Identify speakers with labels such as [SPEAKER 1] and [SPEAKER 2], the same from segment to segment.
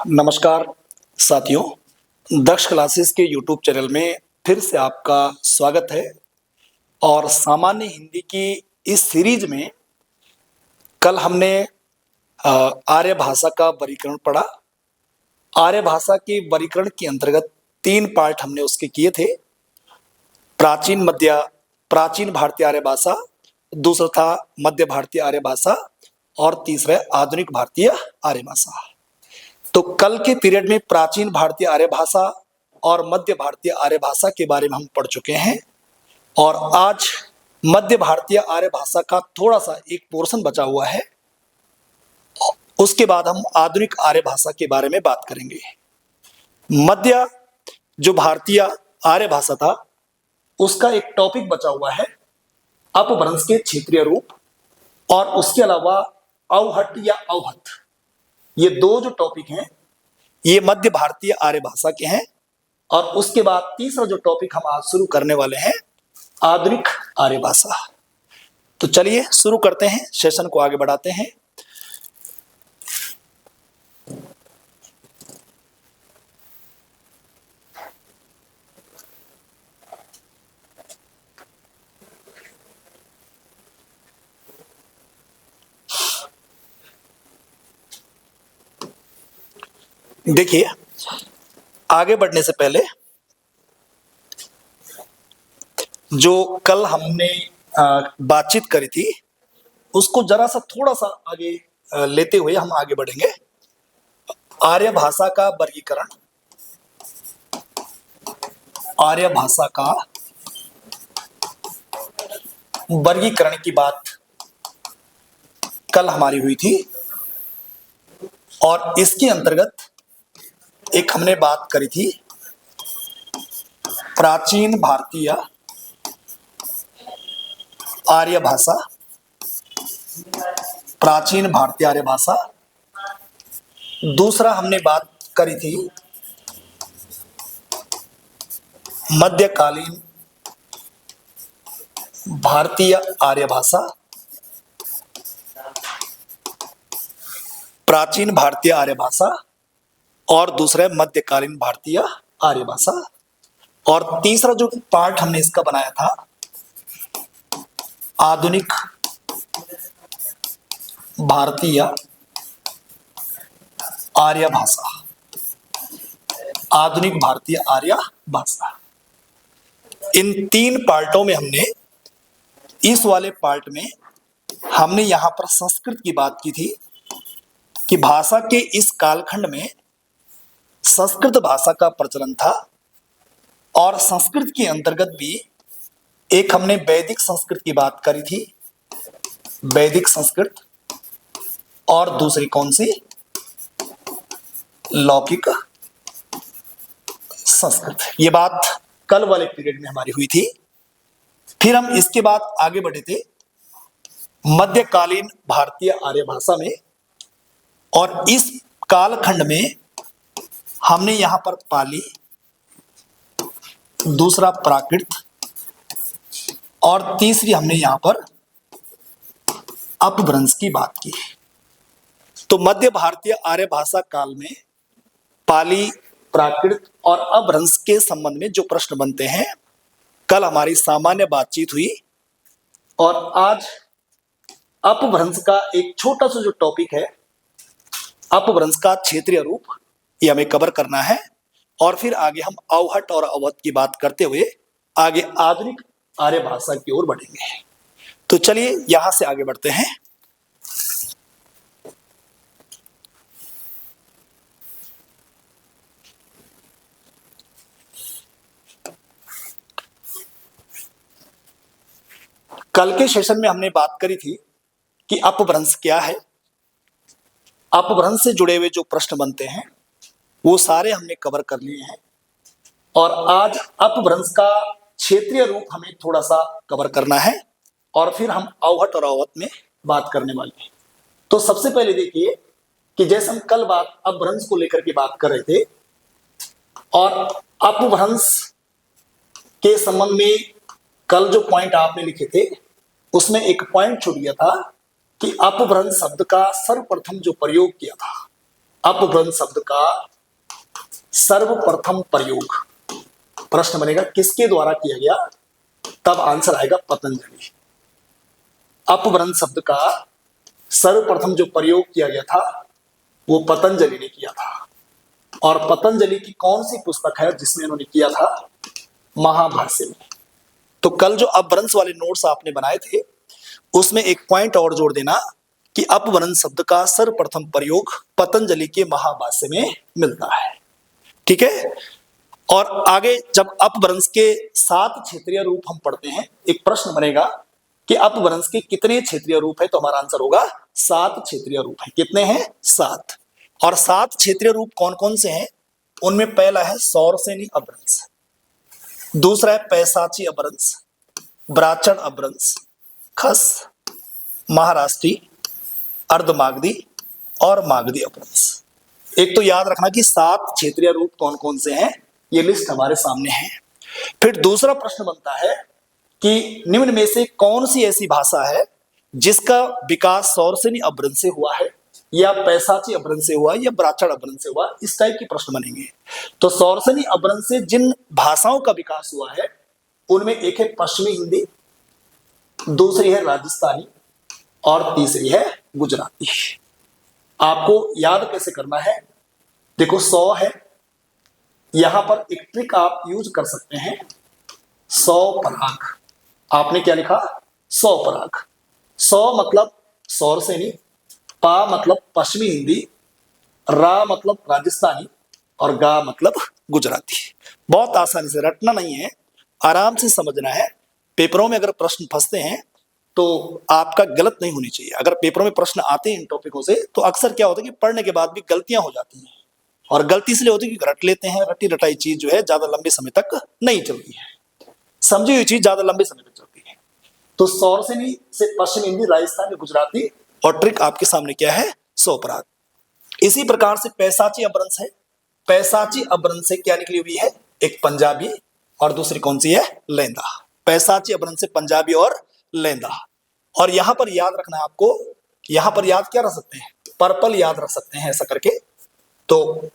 [SPEAKER 1] नमस्कार साथियों, दक्ष क्लासेस के यूट्यूब चैनल में फिर से आपका स्वागत है। और सामान्य हिंदी की इस सीरीज में कल हमने आर्य भाषा का वर्गीकरण पढ़ा। आर्य भाषा के वर्गीकरण के अंतर्गत 3 पार्ट हमने उसके किए थे। प्राचीन भारतीय आर्य भाषा, दूसरा था मध्य भारतीय आर्य भाषा और तीसरा आधुनिक भारतीय आर्य भाषा। तो कल के पीरियड में प्राचीन भारतीय आर्य भाषा और मध्य भारतीय आर्य भाषा के बारे में हम पढ़ चुके हैं और आज मध्य भारतीय आर्य भाषा का थोड़ा सा एक पोर्शन बचा हुआ है। उसके बाद हम आधुनिक आर्य भाषा के बारे में बात करेंगे। मध्य जो भारतीय आर्य भाषा था उसका एक टॉपिक बचा हुआ है अपभ्रंश के क्षेत्रीय रूप, और उसके अलावा अवहट या अवहत, ये 2 जो टॉपिक हैं ये मध्य भारतीय आर्य भाषा के हैं। और उसके बाद तीसरा जो टॉपिक हम आज शुरू करने वाले हैं आधुनिक आर्य भाषा। तो चलिए शुरू करते हैं, सेशन को आगे बढ़ाते हैं। देखिए, आगे बढ़ने से पहले जो कल हमने बातचीत करी थी उसको जरा सा थोड़ा सा आगे लेते हुए हम आगे बढ़ेंगे। आर्य भाषा का वर्गीकरण, आर्य भाषा का वर्गीकरण की बात कल हमारी हुई थी और इसके अंतर्गत एक हमने बात करी थी प्राचीन भारतीय आर्य भाषा, प्राचीन भारतीय आर्य भाषा। दूसरा हमने बात करी थी मध्यकालीन भारतीय आर्य भाषा, प्राचीन भारतीय आर्य भाषा, और दूसरा मध्यकालीन भारतीय आर्य भाषा। और तीसरा जो पार्ट हमने इसका बनाया था आधुनिक भारतीय आर्य भाषा, आधुनिक भारतीय आर्य भाषा। इन 3 पार्टों में हमने, इस वाले पार्ट में हमने यहां पर संस्कृत की बात की थी कि भाषा के इस कालखंड में संस्कृत भाषा का प्रचलन था। और संस्कृत के अंतर्गत भी एक हमने वैदिक संस्कृत की बात करी थी, वैदिक संस्कृत, और दूसरी कौन सी, लौकिक संस्कृत। ये बात कल वाले पीरियड में हमारी हुई थी। फिर हम इसके बाद आगे बढ़े थे मध्यकालीन भारतीय आर्य भाषा में, और इस कालखंड में हमने यहां पर पाली, दूसरा प्राकृत, और तीसरी हमने यहां पर अपभ्रंश की बात की। तो मध्य भारतीय आर्य भाषा काल में पाली, प्राकृत और अपभ्रंश के संबंध में जो प्रश्न बनते हैं, कल हमारी सामान्य बातचीत हुई। और आज अपभ्रंश का एक छोटा सा जो टॉपिक है, अपभ्रंश का क्षेत्रीय रूप, ये हमें कवर करना है। और फिर आगे हम अवहट और अवहत की बात करते हुए आगे आधुनिक आर्य भाषा की ओर बढ़ेंगे। तो चलिए यहां से आगे बढ़ते हैं। कल के सेशन में हमने बात करी थी कि अपभ्रंश क्या है, अपभ्रंश से जुड़े हुए जो प्रश्न बनते हैं वो सारे हमने कवर कर लिए हैं। और आज अपभ्रंश का क्षेत्रीय रूप हमें थोड़ा सा कवर करना है और फिर हम अवहट और अवहत में बात करने वाले हैं। तो सबसे पहले देखिए कि जैसे हम कल बात अपभ्रंश को लेकर के बात कर रहे थे, और अपभ्रंश के संबंध में कल जो पॉइंट आपने लिखे थे उसमें एक पॉइंट छूट गया था कि अपभ्रंश शब्द का सर्वप्रथम जो प्रयोग किया था अपभ्रंश शब्द का सर्वप्रथम प्रयोग, प्रश्न बनेगा किसके द्वारा किया गया, तब आंसर आएगा पतंजलि। अपभ्रंश शब्द का सर्वप्रथम जो प्रयोग किया गया था वो पतंजलि ने किया था। और पतंजलि की कौन सी पुस्तक है जिसमें उन्होंने किया था, महाभाष्य में। तो कल जो अपभ्रंश वाले नोट्स आपने बनाए थे उसमें एक पॉइंट और जोड़ देना कि अपभ्रंश शब्द का सर्वप्रथम प्रयोग पतंजलि के महाभाष्य में मिलता है, ठीक है। और आगे जब अपभ्रंश के 7 क्षेत्रीय रूप हम पढ़ते हैं, एक प्रश्न बनेगा कि अपभ्रंश के कितने क्षेत्रीय रूप है, तो हमारा आंसर होगा 7 क्षेत्रीय रूप है। कितने हैं, 7। और 7 क्षेत्रीय रूप कौन कौन से हैं, उनमें पहला है सौरसेनी अपभ्रंश, दूसरा है पैशाची अपभ्रंश, ब्राह्मण अपभ्रंश, खस, महाराष्ट्री, अर्धमागधी और मागधी अपभ्रंश। एक तो याद रखना कि 7 क्षेत्रीय रूप कौन कौन से हैं, ये लिस्ट हमारे सामने है। फिर दूसरा प्रश्न बनता है कि निम्न में से कौन सी ऐसी भाषा है जिसका विकास सौरसेनी अपभ्रंश से हुआ है, या पैशाची अपभ्रंश से हुआ है, या ब्राह्मण अपभ्रंश से हुआ, इस टाइप के प्रश्न बनेंगे। तो सौरसेनी अपभ्रंश से जिन भाषाओं का विकास हुआ है उनमें एक है पश्चिमी हिंदी, दूसरी है राजस्थानी और तीसरी है गुजराती। आपको याद कैसे करना है, देखो 100 है, यहां पर एक ट्रिक आप यूज कर सकते हैं, 100 पराग। आपने क्या लिखा, 100 पराग। 100 मतलब सौरसेनी, पा मतलब पश्चिमी हिंदी, रा मतलब राजस्थानी और गा मतलब गुजराती। बहुत आसानी से, रटना नहीं है, आराम से समझना है। पेपरों में अगर प्रश्न फंसते हैं तो आपका गलत नहीं होनी चाहिए। अगर पेपरों में प्रश्न आते हैं इन टॉपिकों से तो अक्सर क्या होता है कि पढ़ने के बाद भी गलतियां हो जाती हैं, और गलती इसलिए होती है कि रट लेते हैं। रटी रटाई चीज जो है ज्यादा लंबे समय तक नहीं चलती है, समझी हुई चीज ज्यादा लंबे समय तक चलती है। तो सौरसेनी से पश्चिम हिंदी, राजस्थानी, गुजराती, और ट्रिक आपके सामने क्या है, 100 पराग। इसी प्रकार से पैशाची अपभ्रंश है। पैशाची अपभ्रंश से क्या निकली हुई है, एक पंजाबी और दूसरी कौन सी है, लेंदा। पैशाची अपभ्रंश से पंजाबी और लेंदा। और यहां पर याद रखना है आपको, यहां पर याद क्या रख सकते हैं, पर्पल याद रख सकते हैं ऐसा करके। तो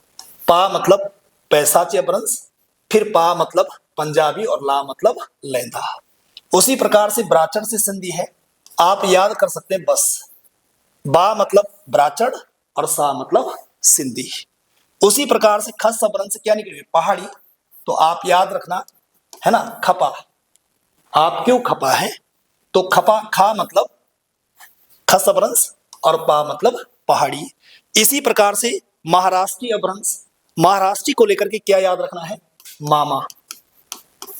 [SPEAKER 1] पा मतलब पैशाची अपभ्रंश, फिर पा मतलब पंजाबी और ला मतलब लेंदा। उसी प्रकार से ब्राह्मण से संधि है, आप याद कर सकते हैं बस, बा मतलब ब्राह्मण और सा मतलब सिंधी। उसी प्रकार से खस अपभ्रंश से क्या निकली, पहाड़ी। तो आप याद रखना है ना, खपा। आप क्यों खपा है, तो खपा, खा मतलब खस अपभ्रंश और पा मतलब पहाड़ी। इसी प्रकार से महाराष्ट्री अपभ्रंश, महाराष्ट्री को लेकर के क्या याद रखना है, मामा।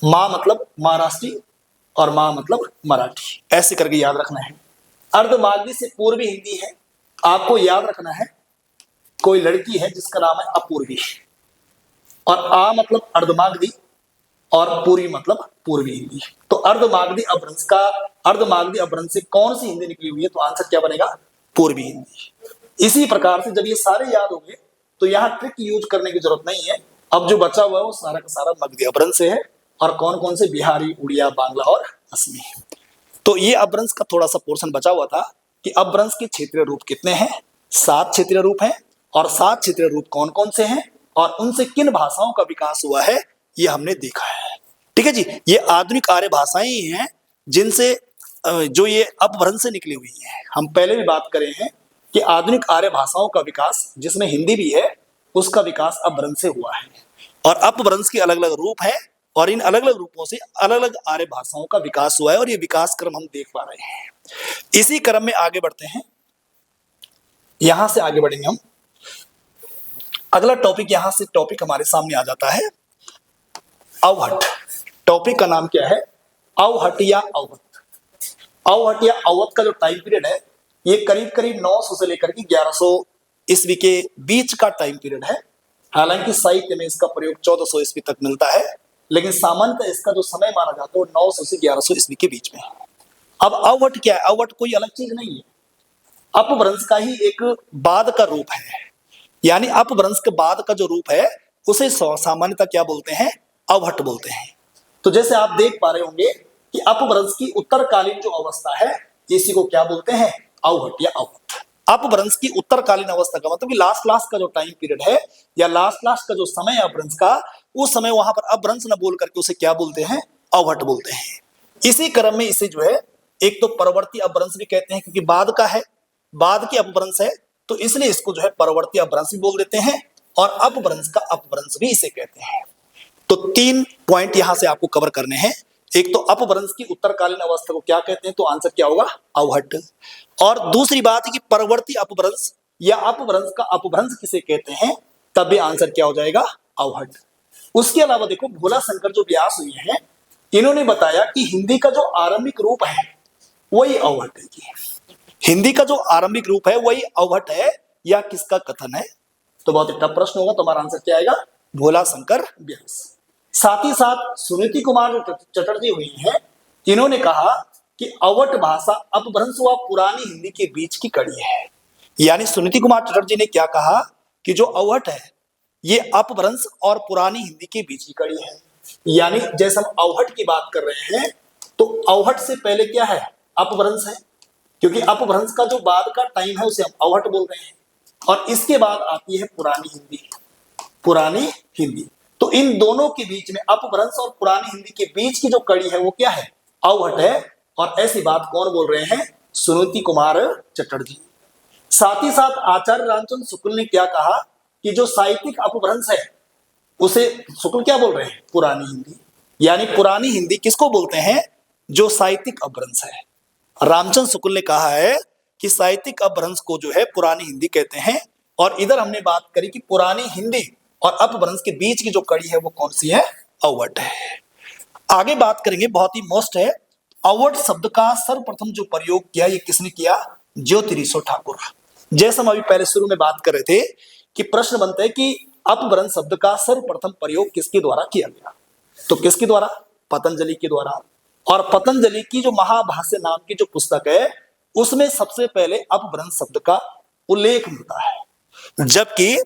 [SPEAKER 1] मा मतलब महाराष्ट्री और मा मतलब मराठी, ऐसे करके याद रखना है। अर्धमागधी से पूर्वी हिंदी है, आपको याद रखना है कोई लड़की है जिसका नाम है अपूर्वी, और आ मतलब अर्धमागधी और पूर्वी मतलब पूर्वी हिंदी। तो अर्धमागधी अपभ्रंश का, अर्धमागधी अपभ्रंश से कौन सी हिंदी निकली हुई है, तो आंसर क्या बनेगा, पूर्वी हिंदी। इसी प्रकार से जब ये सारे याद होंगे तो यहाँ ट्रिक यूज करने की जरूरत नहीं है। अब जो बचा हुआ है वो सारा का सारा मगधी अपभ्रंश से है, और कौन कौन से, बिहारी, उड़िया, बांग्ला और असमी। तो ये अपभ्रंश का थोड़ा सा पोर्शन बचा हुआ था कि अपभ्रंश के क्षेत्रीय रूप कितने हैं, 7 क्षेत्रीय रूप हैं, और 7 क्षेत्रीय रूप कौन कौन से हैं और उनसे किन भाषाओं का विकास हुआ है ये हमने देखा है। ठीक है जी, ये आधुनिक आर्य भाषाएं ही हैं जिनसे जो ये अपभ्रंश से निकली हुई है। हम पहले भी बात करे हैं कि आधुनिक आर्य भाषाओं का विकास, जिसमें हिंदी भी है, उसका विकास अपभ्रंश से हुआ है। और अपभ्रंश के अलग अलग रूप हैं, और इन अलग अलग रूपों से अलग अलग आर्य भाषाओं का विकास हुआ है, और ये विकास क्रम हम देख पा रहे हैं। इसी क्रम में आगे बढ़ते हैं, यहां से आगे बढ़ेंगे हम। अगला टॉपिक, यहां से टॉपिक हमारे सामने आ जाता है अवहट। टॉपिक का नाम क्या है, अवहट या अवहट। अवहट या अवहट का जो टाइम पीरियड है ये करीब करीब 900 से लेकर के 1100 ईस्वी के बीच का टाइम पीरियड है। हालांकि साहित्य में इसका प्रयोग 1400 ईस्वी तक मिलता है, लेकिन सामान्यतः इसका जो समय माना जाता है वो 900 से 1100 ईस्वी के बीच में है। अब अवहट क्या है, अवहट कोई अलग चीज नहीं है, अपभ्रंश का ही एक बाद का रूप है। यानी अपभ्रंश के बाद का जो रूप है उसे सामान्यतः क्या बोलते हैं, अवहट बोलते हैं। तो जैसे आप देख पा रहे होंगे कि अपभ्रंश की उत्तरकालीन जो अवस्था है इसी को क्या बोलते हैं, अवहट या अवहट। अपभ्रंश की उत्तरकालीन अवस्था का मतलब कि लास्ट का जो टाइम पीरियड है या लास्ट का जो समय है अपभ्रंश का, उस समय वहां पर अपभ्रंश न बोल करके उसे क्या बोलते हैं, अवहट बोलते हैं। इसी क्रम में इसे जो है एक तो परवर्ती अपभ्रंश भी कहते हैं क्योंकि बाद का है, बाद की अपभ्रंश है, तो इसलिए इसको जो है परवर्ती अपभ्रंश भी बोल देते हैं और अपभ्रंश का अपभ्रंश भी इसे कहते हैं। तो 3 पॉइंट यहां से आपको कवर करने हैं। एक तो अपभ्रंश की उत्तरकालीन अवस्था को क्या कहते हैं, तो आंसर क्या होगा, अवहट। और दूसरी बात है कि परवर्ती अपभ्रंश या अपभ्रंश का अपभ्रंश किसे कहते हैं, तब भी आंसर क्या हो जाएगा, अवहट। उसके अलावा देखो भोला शंकर जो व्यास हुए हैं, इन्होंने बताया कि हिंदी का जो आरंभिक रूप है वही अवहट है। हिंदी का जो आरंभिक रूप है वही अवहट है, या किसका कथन है, तो बहुत ही टफ प्रश्न होगा। तो हमारा आंसर क्या आएगा, भोला शंकर व्यास। साथ ही साथ सुनीति कुमार चटर्जी हुई हैं, इन्होंने कहा कि अवहट भाषा अपभ्रंश व पुरानी हिंदी के बीच की कड़ी है। यानी सुनीति कुमार चटर्जी ने क्या कहा कि जो अवहट है ये अपभ्रंश और पुरानी हिंदी के बीच की कड़ी है। यानी जैसे हम अवहट की बात कर रहे हैं तो अवहट से पहले क्या है, अपभ्रंश है, क्योंकि अपभ्रंश का जो बाद का टाइम है उसे हम अवहट बोल रहे हैं, और इसके बाद आती है पुरानी हिंदी। पुरानी हिंदी, तो इन दोनों के बीच में अपभ्रंश और पुरानी हिंदी के बीच की जो कड़ी है वो क्या है, अवहट है। और ऐसी बात कौन बोल रहे हैं, सुनीति कुमार चटर्जी। साथ ही साथ आचार्य रामचंद्र शुक्ल ने क्या कहा कि जो साहित्यिक अपभ्रंश है उसे शुक्ल क्या बोल रहे हैं, पुरानी हिंदी। यानी पुरानी हिंदी किसको बोलते हैं, जो साहित्यिक अपभ्रंश है। रामचंद्र शुक्ल ने कहा है कि साहित्यिक अपभ्रंश को जो है पुरानी हिंदी कहते हैं, और इधर हमने बात करी कि पुरानी हिंदी और अपभ्रंश के बीच की जो कड़ी है वो कौन सी है, अवहट है। आगे बात करेंगे, बहुत ही मोस्ट है, अवहट शब्द का सर्वप्रथम जो प्रयोग किया ये किसने किया, ज्योतिरिश्व ठाकुर। जैसे हम अभी पहले शुरू में बात कर रहे थे कि प्रश्न बनता है कि अपभ्रंश शब्द का सर्वप्रथम प्रयोग किसके द्वारा किया गया, तो किसके द्वारा, पतंजलि के द्वारा। और पतंजलि की जो महाभाष्य नाम की जो पुस्तक है उसमें सबसे पहले अपभ्रंश शब्द का उल्लेख मिलता है, जबकि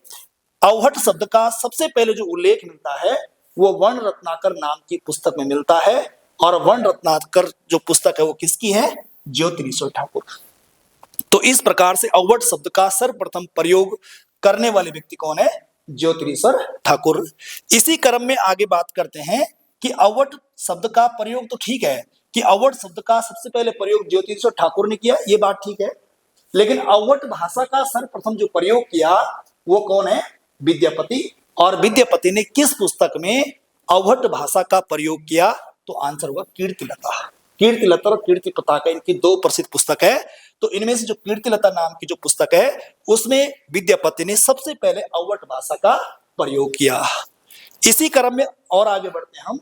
[SPEAKER 1] अवहट शब्द का सबसे पहले जो उल्लेख मिलता है वो वर्ण रत्नाकर नाम की पुस्तक में मिलता है। और वर्ण रत्नाकर जो पुस्तक है वो किसकी है, ज्योतिरिश्व ठाकुर। तो इस प्रकार से अवहट शब्द का सर्वप्रथम प्रयोग करने वाले व्यक्ति कौन है, ज्योतिरिश्व ठाकुर। इसी क्रम में आगे बात करते हैं कि अवहट शब्द का प्रयोग तो ठीक है कि अवहट शब्द का सबसे पहले प्रयोग ज्योतिरिश्व ठाकुर ने किया, ये बात ठीक है, लेकिन अवहट भाषा का सर्वप्रथम जो प्रयोग किया वो कौन है, विद्यापति। और विद्यापति ने किस पुस्तक में अवहट भाषा का प्रयोग किया, तो आंसर होगा कीर्तिलता। कीर्तिलता और कीर्ति पताका इनकी 2 प्रसिद्ध पुस्तक है। तो इनमें से जो कीर्तिलता नाम की जो पुस्तक है उसमें विद्यापति ने सबसे पहले अवहट भाषा का प्रयोग किया। इसी क्रम में और आगे बढ़ते हैं हम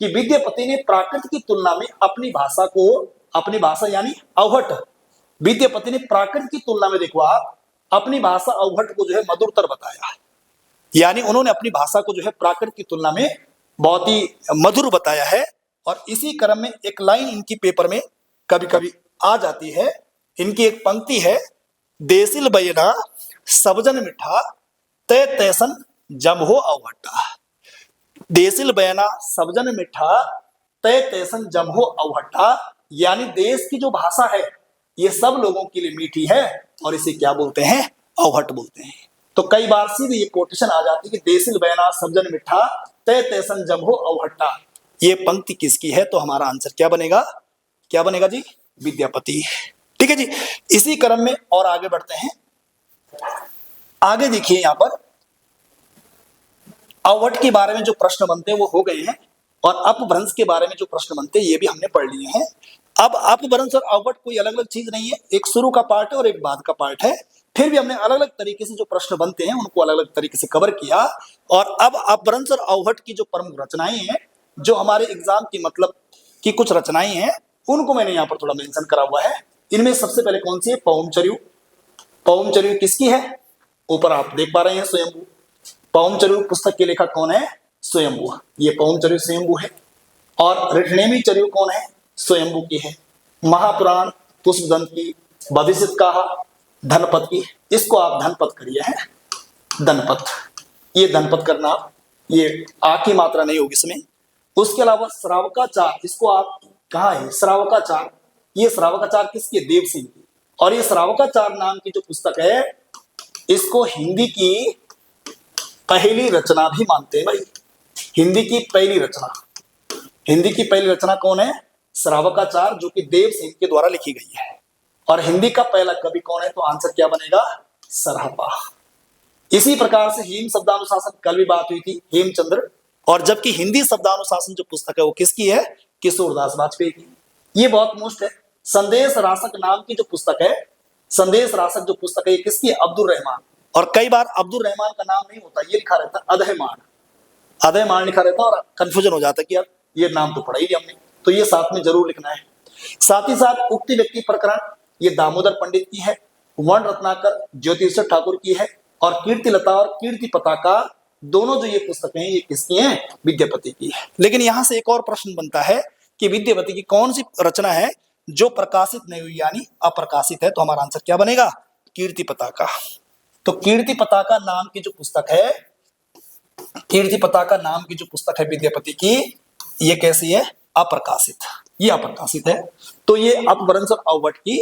[SPEAKER 1] कि विद्यापति ने प्राकृत की तुलना में अपनी भाषा को, अपनी भाषा यानी अवहट, विद्यापति ने प्राकृत की तुलना में देखो आप अपनी भाषा अवहट को जो है मधुरतर बताया। यानी उन्होंने अपनी भाषा को जो है प्राकृत की तुलना में बहुत ही मधुर बताया है। और इसी क्रम में एक लाइन इनकी पेपर में कभी कभी आ जाती है, इनकी एक पंक्ति है, देसिल बयना सबजन मिठा तय तैसन जम हो अवहट्टा। देसिल बयना सबजन मिठा तय तैसन जम हो अवहट्टा, यानी देश की जो भाषा है ये सब लोगों के लिए मीठी है और इसे क्या बोलते हैं, अवहट बोलते हैं। तो कई बार सीधे ये कोटेशन आ जाती है कि देसिल बयना सबजन मिठा तय तैसन जम हो अवहट्टा, ये पंक्ति किसकी है, तो हमारा आंसर क्या बनेगा, क्या बनेगा जी, विद्यापति। ठीक है जी। इसी क्रम में और आगे बढ़ते हैं। आगे देखिए यहां पर अवहट के बारे में जो प्रश्न बनते हैं वो हो गए हैं, और अपभ्रंश के बारे में जो प्रश्न बनते हैं ये भी हमने पढ़ लिए हैं। अब अपभ्रंश और अवहट कोई अलग अलग चीज नहीं है, एक शुरू का पार्ट है और एक बाद का पार्ट है। फिर भी हमने अलग अलग तरीके से जो प्रश्न बनते हैं उनको अलग अलग तरीके से कवर किया। और अब अपभ्रंश और अवहट की जो प्रमुख रचनाएं हैं, जो हमारे एग्जाम की मतलब की कुछ रचनाएं हैं, उनको मैंने यहाँ पर थोड़ा मेंशन करा हुआ है। इनमें सबसे पहले कौन सी है, पौमचर्यु। पौमचर्यु किसकी है, ऊपर आप देख पा रहे हैं, स्वयंभू। पौमचर्यु पुस्तक के लेखक कौन है, स्वयंभू। ये पौमचर्यु स्वयंभू है। और ऋष्णेमी कौन है, स्वयंभू की है। महापुराण पुष्पदंत की, भविष्य कहा धनपत की, इसको आप धनपत करिए है, धनपत, ये धनपत करना, ये आ की मात्रा नहीं होगी इसमें। उसके अलावा श्रावकाचार, इसको आप कहा है श्रावकाचार, ये श्रावकाचार किसकी, देवसेन की। और ये श्रावकाचार नाम की जो पुस्तक है, इसको हिंदी की पहली रचना भी मानते हैं भाई। हिंदी की पहली रचना, हिंदी की पहली रचना कौन है? श्रावकाचार, जो कि देव सिंह के द्वारा लिखी गई है। और हिंदी का पहला कवि कौन है? तो आंसर क्या बनेगा? सरहपा। इसी प्रकार से हेम शब्दानुशासन, कल भी बात हुई थी, हेमचंद्र। और जबकि हिंदी शब्दानुशासन जो पुस्तक है वो किसकी है? किशोरदास वाजपेयी की। ये बहुत मोस्ट है। संदेश रासक नाम की जो पुस्तक है, संदेश रासक जो पुस्तक है, ये किसकी है? अब्दुल रहमान। और कई बार अब्दुल रहमान का नाम नहीं होता, ये लिखा रहता अदहमान, अदहमान लिखा रहता और कंफ्यूजन हो जाता कि यार ये नाम तो पढ़ा ही नहीं हमने, तो ये साथ में जरूर लिखना है। साथ ही साथ उक्ति व्यक्ति प्रकरण, ये दामोदर पंडित की है। वर्ण रत्नाकर ज्योतिष ठाकुर की है। और कीर्तिलता और कीर्ति पताका, दोनों जो ये पुस्तकें हैं, ये किसकी हैं? विद्यापति की है। लेकिन यहां से एक और प्रश्न बनता है कि विद्यापति की कौन सी रचना है जो प्रकाशित नहीं हुई, यानी अप्रकाशित है? तो हमारा आंसर क्या बनेगा? कीर्ति पताका। तो कीर्ति पताका नाम की जो पुस्तक है, कीर्ति पताका नाम की जो पुस्तक है विद्यापति की, ये कैसी है? अप्रकाशित। ये अप्रकाशित है। तो ये अपभ्रंश और अववट की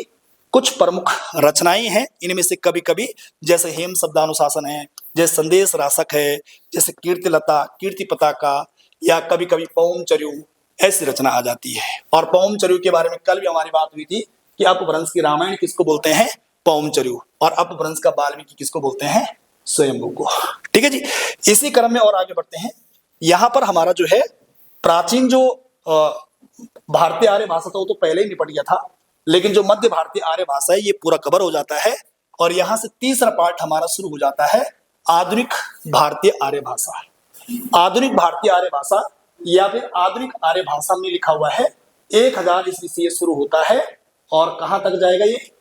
[SPEAKER 1] कुछ प्रमुख रचनाएं हैं। इनमें से कभी कभी जैसे हेम शब्दानुशासन है, जैसे संदेश रासक है, जैसे कीर्तिलता, कीर्ति पताका, या कभी कभी पौमचर्यु, ऐसी रचना आ जाती है। और पौमचर्यु के बारे में कल भी हमारी बात हुई थी कि अपभ्रंश की रामायण किसको बोलते हैं? पौमचर्यु। और अपभ्रंश का वाल्मीकि किसको बोलते हैं? स्वयंभू को। ठीक है जी। इसी क्रम में और आगे बढ़ते हैं। यहां पर हमारा जो है प्राचीन जो भारतीय आर्य भाषा था वो तो पहले ही निपट गया था, लेकिन जो मध्य भारतीय आर्य भाषा है ये पूरा कवर हो जाता है। और यहां से तीसरा पार्ट हमारा शुरू हो जाता है, आधुनिक भारतीय आर्य भाषा। आधुनिक भारतीय आर्य भाषा या फिर आधुनिक आर्य भाषा में लिखा हुआ है 1000 ईस्वी से शुरू होता है और कहां तक जाएगा? ये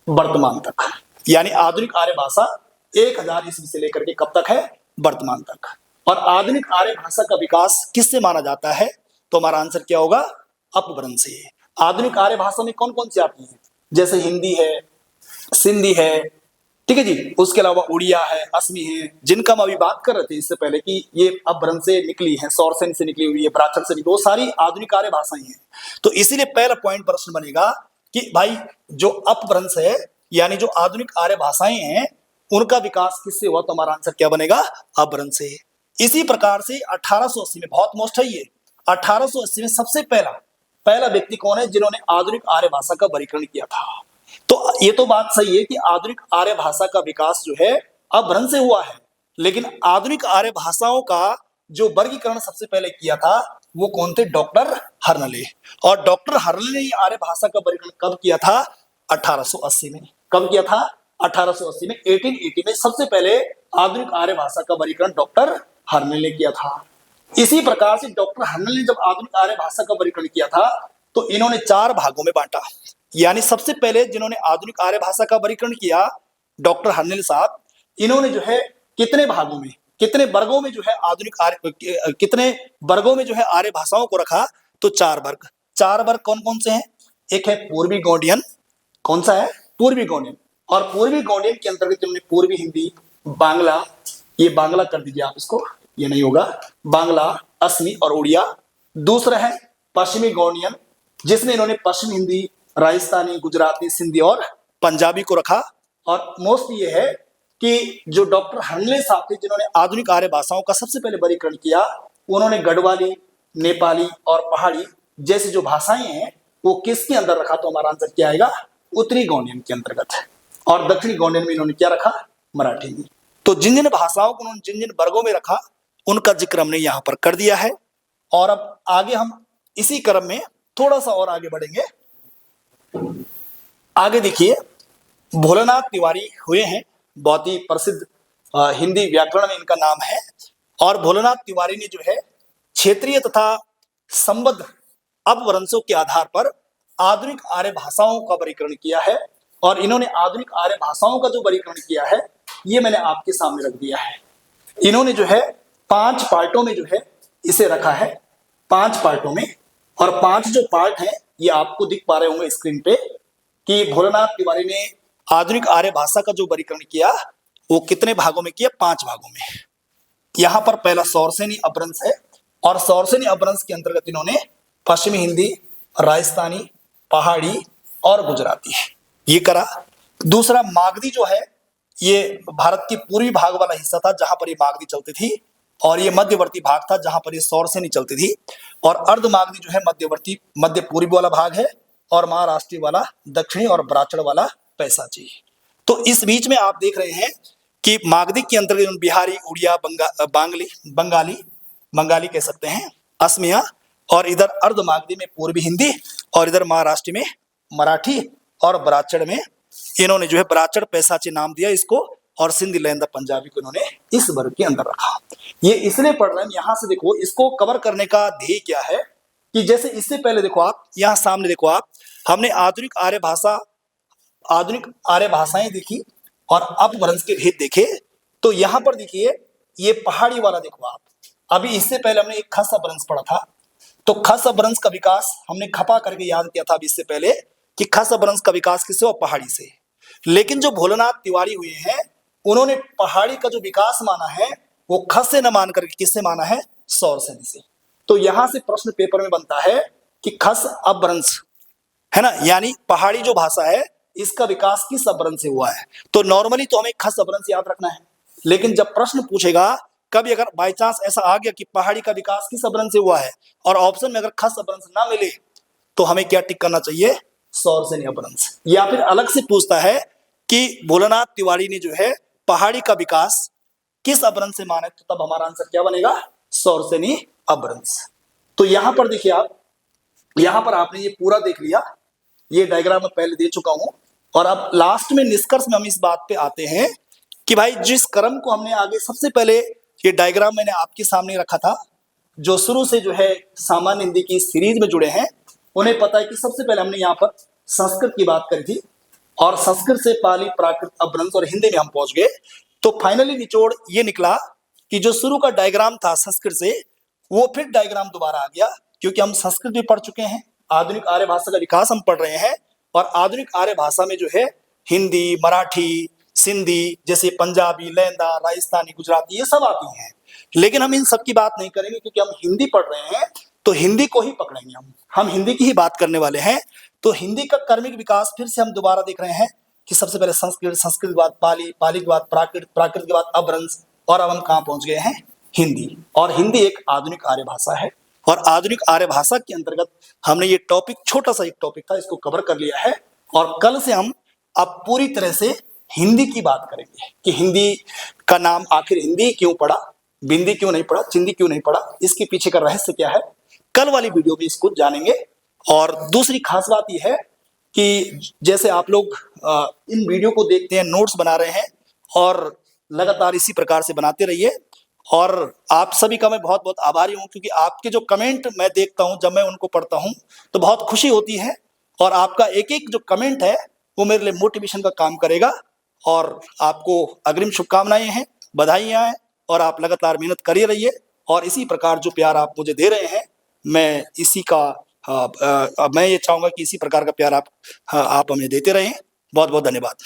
[SPEAKER 1] वर्तमान तक। यानी आधुनिक आर्य भाषा 1000 ईस्वी से लेकर के कब तक है? वर्तमान तक। और आधुनिक आर्य भाषा का विकास किससे माना जाता है? तो हमारा आंसर क्या होगा? अपभ्रंश से। आधुनिक आर्य भाषा में कौन कौन सी आती है? जैसे हिंदी है, सिंधी है, ठीक है जी, उसके अलावा उड़िया है, असमी है, जिनका हम अभी बात कर रहे थे इससे पहले कि ये अपभ्रंश से निकली है, सौरसेन से निकली हुई है, प्राचल से निकली, वो सारी आधुनिक आर्य भाषाएं हैं। तो इसीलिए पहला पॉइंट प्रश्न बनेगा कि भाई जो अपभ्रंश है यानी जो आधुनिक आर्य भाषाएं हैं उनका विकास किससे हुआ? तो हमारा आंसर क्या बनेगा? अपभ्रंश से। इसी प्रकार से 1880 में, बहुत मोस्ट है ये, 1880 में सबसे पहला व्यक्ति कौन है जिन्होंने आधुनिक आर्य भाषा का वर्गीकरण किया था? तो ये तो बात सही है कि आधुनिक आर्य भाषा का विकास जो है अपभ्रंश से हुआ है, लेकिन आधुनिक आर्य भाषाओं का जो वर्गीकरण सबसे पहले किया था वो कौन थे? डॉक्टर हर्नले। और डॉक्टर हर्नले ने आर्य भाषा का वर्गीकरण कब किया था? 1880 में। कब किया था? 1880 में। 1880 में सबसे पहले आधुनिक आर्य भाषा का वर्गीकरण डॉक्टर हर्नले ने किया था। इसी प्रकार से डॉक्टर हर्नल ने जब आधुनिक आर्य भाषा का वर्गीकरण किया था तो इन्होंने 4 भागों में बांटा। यानी सबसे पहले जिन्होंने आधुनिक आर्य भाषा का वर्गीकरण किया डॉक्टर हर्नल साहब, इन्होंने जो है कितने भागों में, कितने वर्गों में जो है आधुनिक आर्य, कितने वर्गों में जो है आर्य भाषाओं को रखा? तो 4 वर्ग। 4 वर्ग कौन कौन से हैं? एक है पूर्वी गौंडियन। कौन सा है? पूर्वी गौंडियन। और पूर्वी गौंडियन के अंतर्गत इन्होंने पूर्वी हिंदी, बांग्ला, ये बांग्ला कर दीजिए आप इसको, ये नहीं होगा, बांग्ला, असमी और उड़िया। दूसरा है पश्चिमी गौंडियन, जिसमें इन्होंने पश्चिमी हिंदी, राजस्थानी, गुजराती, सिंधी और पंजाबी को रखा। और मोस्ट ये है कि जो डॉक्टर हर्नले साहब थे जिन्होंने आधुनिक आर्य भाषाओं का सबसे पहले वर्गीकरण किया, उन्होंने गढ़वाली, नेपाली और पहाड़ी जैसी जो भाषाएं हैं वो किसके अंदर रखा? तो हमारा आंसर क्या आएगा? उत्तरी गौंडियन के अंतर्गत। और दक्षिणी गौंडियन में इन्होंने क्या रखा? मराठी में। तो जिन जिन भाषाओं को उन्होंने जिन जिन वर्गों में रखा उनका जिक्र हमने यहां पर कर दिया है। और अब आगे हम इसी क्रम में थोड़ा सा और आगे बढ़ेंगे। आगे देखिए, भोलानाथ तिवारी हुए हैं, बहुत ही प्रसिद्ध हिंदी व्याकरण में इनका नाम है। और भोलानाथ तिवारी ने जो है क्षेत्रीय तथा संबद्ध अपभ्रंशों के आधार पर आधुनिक आर्य भाषाओं का वर्गीकरण किया है। और इन्होंने आधुनिक आर्य भाषाओं का जो वर्गीकरण किया है ये मैंने आपके सामने रख दिया है। इन्होंने जो है 5 पार्टों में जो है इसे रखा है, 5 पार्टों में। और 5 जो पार्ट हैं ये आपको दिख पा रहे होंगे स्क्रीन पे कि भोलानाथ तिवारी ने आधुनिक आर्य भाषा का जो वर्गीकरण किया वो कितने भागों में किया? 5 भागों में। यहां पर पहला सौरसेनी अपभ्रंश है। और सौरसेनी अपभ्रंश के अंतर्गत इन्होंने पश्चिमी हिंदी, राजस्थानी, पहाड़ी और गुजराती ये करा। दूसरा, मागधी जो है ये भारत के पूर्वी भाग वाला हिस्सा था जहां पर ये मागधी चलती थी, और ये मध्यवर्ती भाग था जहां पर ये सौरसेनी चलती थी। और अर्ध मागधी जो है मध्यवर्ती मध्य पूर्वी वाला भाग है, और महाराष्ट्र वाला दक्षिणी, और ब्राचड़ वाला पैसाची। तो इस बीच में आप देख रहे हैं कि मागधी के अंतर्गत बिहारी, उड़िया, बंगाली कह सकते हैं, असमिया, और इधर अर्ध मागधी में पूर्वी हिंदी, और इधर महाराष्ट्र में मराठी, और ब्राचड़ में इन्होंने जो है ब्राचड़ पैसाची नाम दिया इसको, और सिंधी लहंदा पंजाबी को इन्होंने इस वर्ग के अंदर रखा। ये इसलिए पढ़ रहे हैं, यहां से देखो इसको कवर करने का ध्येय क्या है कि जैसे इससे पहले देखो आप यहां सामने देखो आप, हमने आधुनिक आर्य भाषाएं देखी और अपभ्रंश के भेद देखे। तो यहां पर देखिए ये पहाड़ी वाला देखो आप, अभी इससे पहले हमने एक खस अपभ्रंश पढ़ा था, तो खस अपभ्रंश का विकास हमने खपा करके याद किया था अभी इससे पहले कि खस अपभ्रंश का विकास किससे हुआ, पहाड़ी से। लेकिन जो भोलानाथ तिवारी हुए हैं उन्होंने पहाड़ी का जो विकास माना है वो खस से न मान करके किससे माना है, सौरसेनी से। तो यहां से प्रश्न पेपर में बनता है कि खस अपभ्रंश है ना, यानी पहाड़ी जो भाषा है इसका विकास किस अपभ्रंश से हुआ है। तो नॉर्मली तो हमें खस अपभ्रंश याद रखना है, लेकिन जब प्रश्न पूछेगा कभी अगर बाई चांस ऐसा आ गया कि पहाड़ी का विकास किस अपभ्रंश से हुआ है और ऑप्शन में अगर खस अपभ्रंश ना मिले तो हमें क्या टिक करना चाहिए, सौरसेनी अपभ्रंश। या फिर अलग से पूछता है कि भोलानाथ तिवारी ने जो है पहाड़ी का विकास किस अपभ्रंश से माना है, तो तब हमारा आंसर क्या बनेगा, सौरसेनी अपभ्रंश। तो यहां पर देखिए आप, यहां पर आपने ये पूरा देख लिया, ये डायग्राम मैं पहले दे चुका हूं, और अब लास्ट में निष्कर्ष में हम इस बात पे आते हैं कि भाई जिस क्रम को हमने आगे सबसे पहले ये डायग्राम मैंने आपके सामने रखा था, जो शुरू से जो है सामान्य हिंदी की सीरीज में जुड़े हैं उन्हें पता है कि सबसे पहले हमने यहाँ पर संस्कृत की बात करी थी, और संस्कृत से पाली, प्राकृत, अपभ्रंश और हिंदी में हम पहुंच गए। तो फाइनली निचोड़ ये निकला कि जो शुरू का डायग्राम था संस्कृत से वो फिर डायग्राम दोबारा आ गया, क्योंकि हम संस्कृत भी पढ़ चुके हैं, आधुनिक आर्य भाषा का विकास हम पढ़ रहे हैं, और आधुनिक आर्य भाषा में जो है हिंदी, मराठी, सिंधी, जैसे पंजाबी, लहंदा, राजस्थानी, गुजराती ये सब आती हैं। लेकिन हम इन सब की बात नहीं करेंगे क्योंकि हम हिंदी पढ़ रहे हैं, तो हिंदी को ही पकड़ेंगे हम हिंदी की ही बात करने वाले हैं। तो हिंदी का क्रमिक विकास फिर से हम दोबारा देख रहे हैं कि सबसे पहले संस्कृत, संस्कृत के बाद पाली, पाली के बाद प्राकृत, प्राकृत के बाद अपभ्रंश, और अब हम कहाँ पहुंच गए हैं, हिंदी। और हिंदी एक आधुनिक आर्य भाषा है, और आधुनिक आर्य भाषा के अंतर्गत हमने ये टॉपिक, छोटा सा एक टॉपिक था, इसको कवर कर लिया है। और कल से हम अब पूरी तरह से हिंदी की बात करेंगे कि हिंदी का नाम आखिर हिंदी क्यों पड़ा, बिंदी क्यों नहीं पड़ा, चिंदी क्यों नहीं पड़ा, इसके पीछे का रहस्य क्या है, कल वाली वीडियो में इसको जानेंगे। और दूसरी खास बात यह है कि जैसे आप लोग इन वीडियो को देखते हैं, नोट्स बना रहे हैं, और लगातार इसी प्रकार से बनाते रहिए। और आप सभी का मैं बहुत बहुत आभारी हूं, क्योंकि आपके जो कमेंट मैं देखता हूं, जब मैं उनको पढ़ता हूं तो बहुत खुशी होती है, और आपका एक एक जो कमेंट है वो मेरे लिए मोटिवेशन का काम करेगा। और आपको अग्रिम शुभकामनाएं हैं, बधाइयां हैं, और आप लगातार मेहनत करिए रहिए, और इसी प्रकार जो प्यार आप मुझे दे रहे हैं मैं इसी का मैं ये चाहूंगा कि इसी प्रकार का प्यार आप हमें देते रहें। बहुत बहुत धन्यवाद।